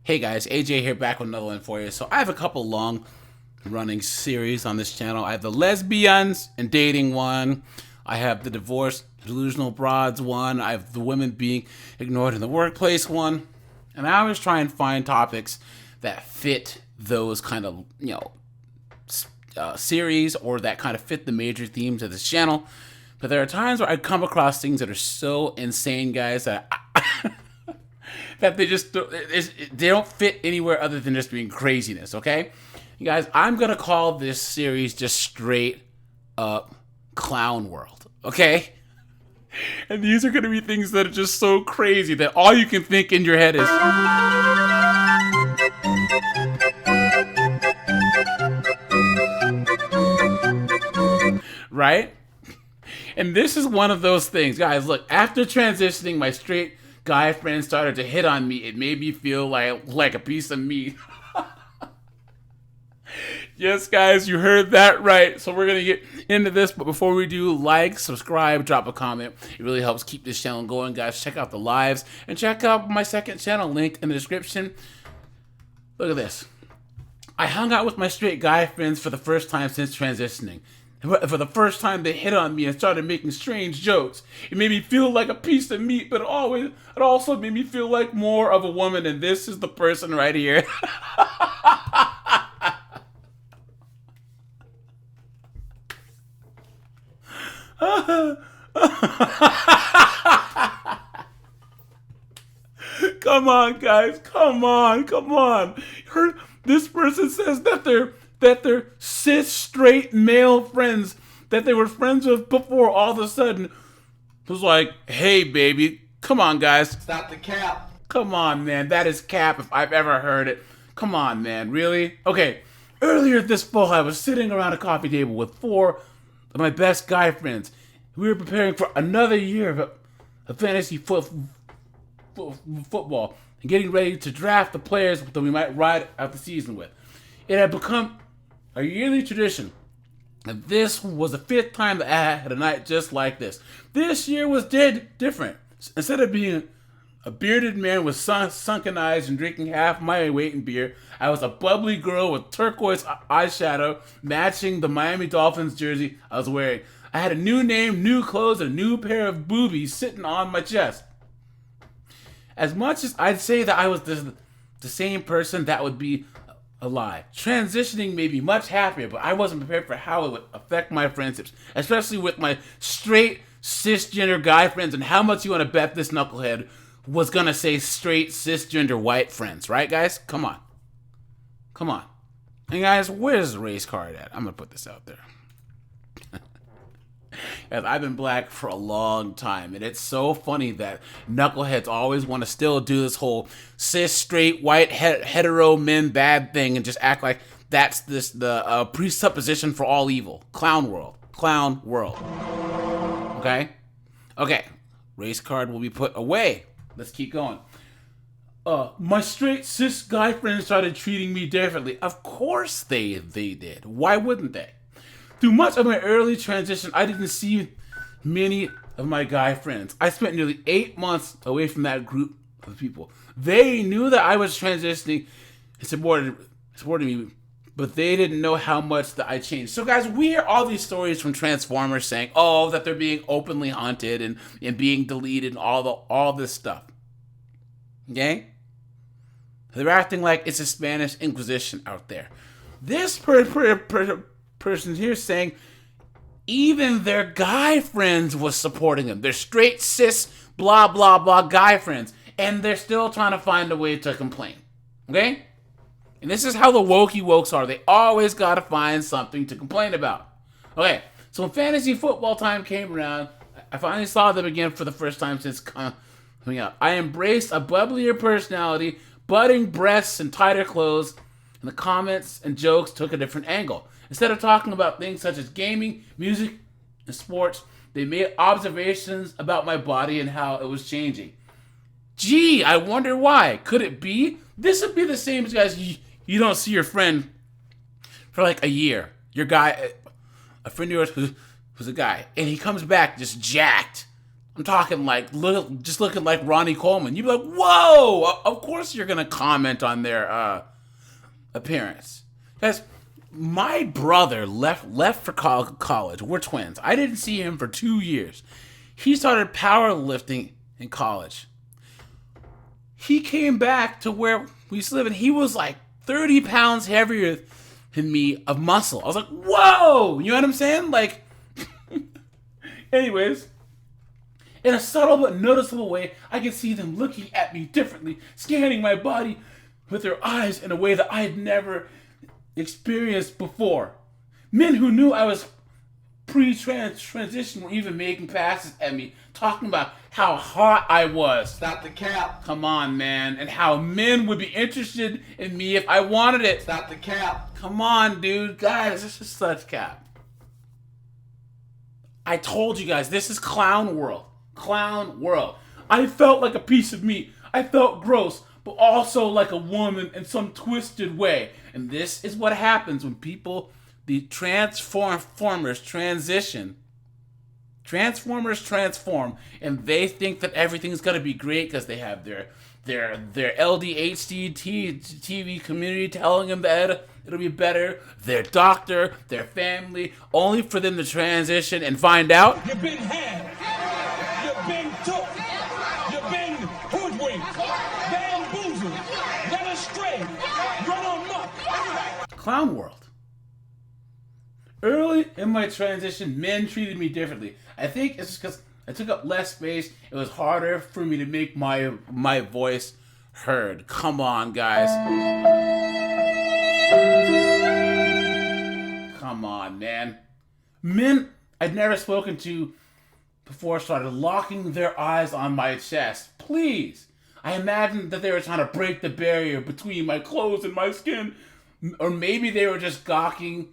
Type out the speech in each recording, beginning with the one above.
Hey guys, AJ here back with another one for you. So I have a couple long running series on this channel. I have the lesbians and dating one. I have the divorced delusional broads one. I have the women being ignored in the workplace one. And I always try and find topics that fit those kind of, series or that kind of fit the major themes of this channel. But there are times where I come across things that are so insane, guys, that that they don't fit anywhere other than just being craziness. Okay, you guys, I'm gonna call this series just straight up clown world. Okay, and these are gonna be things that are just so crazy that all you can think in your head is right. And this is one of those things, guys. Look, after transitioning, my straight guy friends started to hit on me. It made me feel like a piece of meat. Yes, guys, you heard that right. So we're gonna get into this, but before we do, like, subscribe, drop a comment. It really helps keep this channel going, guys. Check out the lives and check out my second channel linked in the description. Look at this. I hung out with my straight guy friends for the first time since transitioning. For the first time, they hit on me and started making strange jokes. It made me feel like a piece of meat, but it also made me feel like more of a woman, and this is the person right here. Come on, guys. Come on. This person says that they're cis straight male friends that they were friends with before all of a sudden was like, hey baby, come on guys. Stop the cap. Come on, man. That is cap if I've ever heard it. Come on, man. Really? Okay. Earlier this fall, I was sitting around a coffee table with four of my best guy friends. We were preparing for another year of fantasy football and getting ready to draft the players that we might ride out the season with. It had become a yearly tradition. And this was the fifth time that I had a night just like this. This year was different. Instead of being a bearded man with sunken eyes and drinking half my weight in beer, I was a bubbly girl with turquoise eyeshadow matching the Miami Dolphins jersey I was wearing. I had a new name, new clothes, and a new pair of boobies sitting on my chest. As much as I'd say that I was the same person, that would be a lie. Transitioning made me much happier, but I wasn't prepared for how it would affect my friendships, especially with my straight cisgender guy friends. And how much you want to bet this knucklehead was gonna say straight cisgender white friends, right, guys? Come on. And guys, where's the race card at? I'm gonna put this out there. As I've been black for a long time, and it's so funny that knuckleheads always want to still do this whole cis, straight, white, hetero men bad thing and just act like that's the presupposition for all evil. Clown world. Okay? Race card will be put away. Let's keep going. My straight cis guy friends started treating me differently. Of course they did. Why wouldn't they? Through much of my early transition, I didn't see many of my guy friends. I spent nearly 8 months away from that group of people. They knew that I was transitioning and supported me, but they didn't know how much that I changed. So guys, we hear all these stories from Transformers saying, oh, that they're being openly haunted and being deleted and all this stuff. Okay? They're acting like it's a Spanish Inquisition out there. This person here saying even their guy friends was supporting them. They're straight cis blah blah blah guy friends, and they're still trying to find a way to complain. Okay? And this is how the wokes are. They always gotta find something to complain about. Okay, so when fantasy football time came around, I finally saw them again for the first time since coming out. I embraced a bubblier personality, budding breasts, and tighter clothes, and the comments and jokes took a different angle. Instead of talking about things such as gaming, music, and sports, they made observations about my body and how it was changing. Gee, I wonder why. Could it be? This would be the same as, guys, you don't see your friend for like a year. Your guy, a friend of yours who's a guy, and he comes back just jacked. I'm talking like just looking like Ronnie Coleman. You'd be like, whoa! Of course you're gonna comment on their appearance. Guys, my brother left for college. We're twins. I didn't see him for 2 years. He started powerlifting in college. He came back to where we used to live, and he was like 30 pounds heavier than me of muscle. I was like, whoa! You know what I'm saying? Like, anyways, in a subtle but noticeable way, I could see them looking at me differently, scanning my body with their eyes in a way that I had never experienced before. Men who knew I was pre-transition were even making passes at me, talking about how hot I was. Stop the cap. Come on, man. And how men would be interested in me if I wanted it. Stop the cap. Come on, dude. Guys, this is such cap. I told you guys, this is clown world. Clown world. I felt like a piece of meat. I felt gross, but also like a woman in some twisted way. And this is what happens when people, the transformers transition. Transformers transform, and they think that everything's gonna be great because they have their LDHD TV community telling them that it'll be better. Their doctor, their family, only for them to transition and find out You've been had. You've been took. You've been hoodwinked, bamboozled, led astray, run amok. clown world. Early in my transition, men treated me differently. I think it's just because I took up less space. It was harder for me to make my voice heard. Come on, guys. Come on, man. Men I'd never spoken to before started locking their eyes on my chest. Please. I imagined that they were trying to break the barrier between my clothes and my skin. Or maybe they were just gawking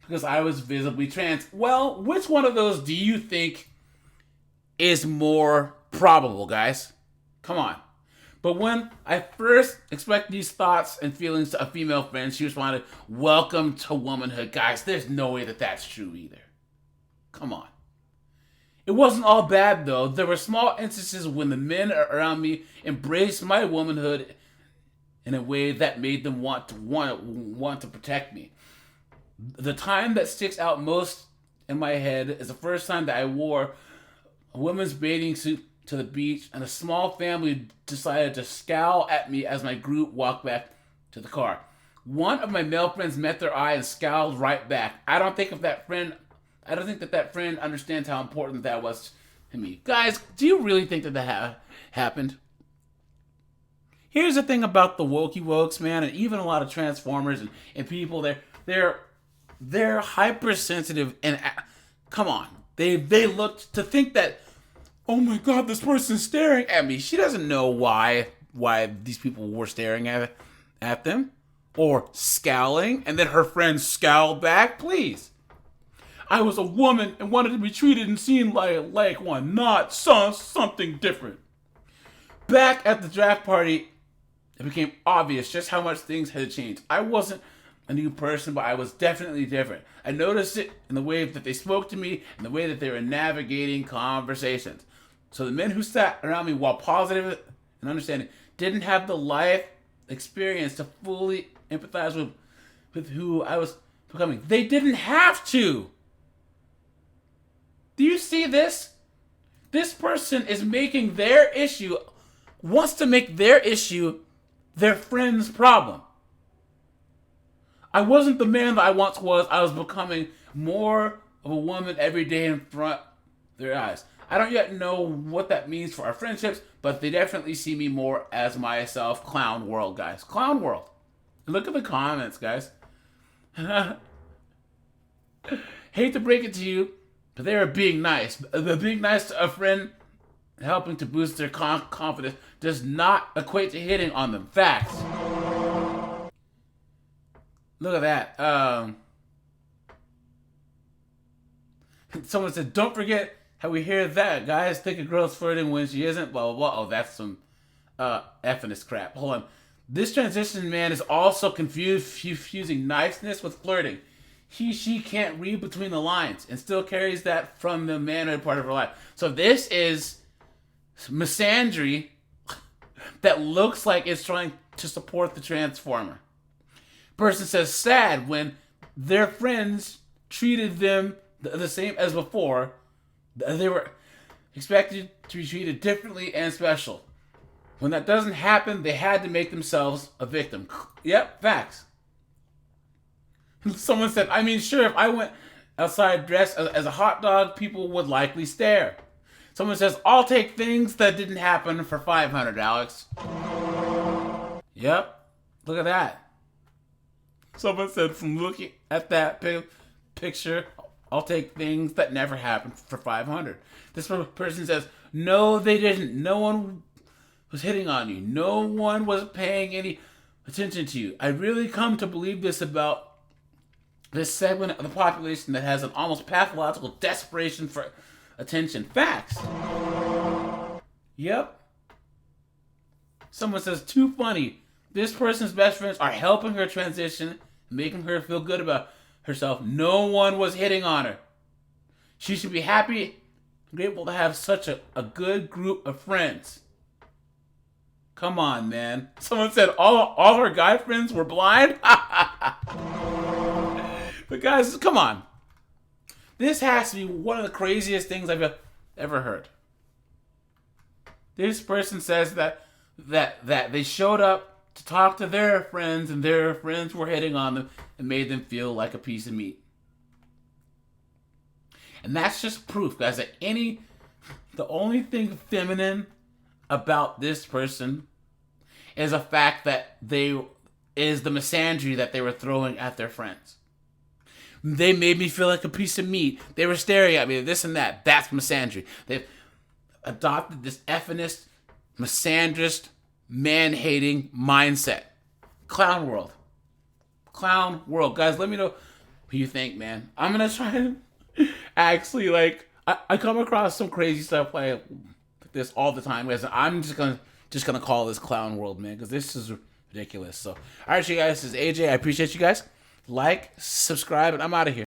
because I was visibly trans. Well, which one of those do you think is more probable, guys? Come on. But when I first expressed these thoughts and feelings to a female friend, she responded, "Welcome to womanhood." Guys, there's no way that that's true either. Come on. It wasn't all bad, though. There were small instances when the men around me embraced my womanhood in a way that made them want to protect me. The time that sticks out most in my head is the first time that I wore a women's bathing suit to the beach, and a small family decided to scowl at me as my group walked back to the car. One of my male friends met their eye and scowled right back. I don't think that that friend understands how important that was to me. Guys, do you really think that happened? Here's the thing about the wokey wokes, man, and even a lot of transformers and people, they're hypersensitive, and come on, they looked to think that, oh my god, this person's staring at me. She doesn't know why these people were staring at them or scowling, and then her friends scowled back. Please, I was a woman and wanted to be treated and seen like one, not something different. Back at the draft party, it became obvious just how much things had changed. I wasn't a new person, but I was definitely different. I noticed it in the way that they spoke to me and the way that they were navigating conversations. So the men who sat around me, while positive and understanding, didn't have the life experience to fully empathize with who I was becoming. They didn't have to. Do you see this? This person is making wants to make their issue their friend's problem. I wasn't the man that I once was. I was becoming more of a woman every day in front of their eyes. I don't yet know what that means for our friendships, but they definitely see me more as myself. Clown world, guys. Clown world. Look at the comments, guys. Hate to break it to you, but they are being nice. The being nice to a friend, helping to boost their confidence, does not equate to hitting on them. Facts. Look at that. Someone said, don't forget how we hear that. Guys think a girl's flirting when she isn't. Blah, blah, blah. Oh, that's some effing crap. Hold on. This transition man is also confusing niceness with flirting. she can't read between the lines and still carries that from the manhood part of her life. So this is misandry that looks like it's trying to support the transformer. Person says sad when their friends treated them the same as before. They were expected to be treated differently and special. When that doesn't happen, they had to make themselves a victim. Yep, facts. Someone said, I mean, sure, if I went outside dressed as a hot dog, people would likely stare. Someone says, I'll take things that didn't happen for $500, Alex. Yep, look at that. Someone said, from looking at that picture, I'll take things that never happened for $500. This person says, no, they didn't. No one was hitting on you. No one was paying any attention to you. I really come to believe this about this segment of the population that has an almost pathological desperation for attention. Facts. Yep. Someone says, too funny. This person's best friends are helping her transition, making her feel good about herself. No one was hitting on her. She should be happy and grateful to have such a good group of friends. Come on, man. Someone said all her guy friends were blind? But guys, come on. This has to be one of the craziest things I've ever heard. This person says that they showed up to talk to their friends and their friends were hitting on them and made them feel like a piece of meat. And that's just proof, guys, that the only thing feminine about this person is a fact that is the misandry that they were throwing at their friends. They made me feel like a piece of meat. They were staring at me, this and that. That's misandry. They've adopted this effeminist, misandrist, man-hating mindset. Clown world. Clown world. Guys, let me know what you think, man. I'm going to try and actually, I come across some crazy stuff like this all the time, guys. I'm just gonna call this clown world, man, because this is ridiculous. So, all right, you guys, this is AJ. I appreciate you guys. Like, subscribe, and I'm out of here.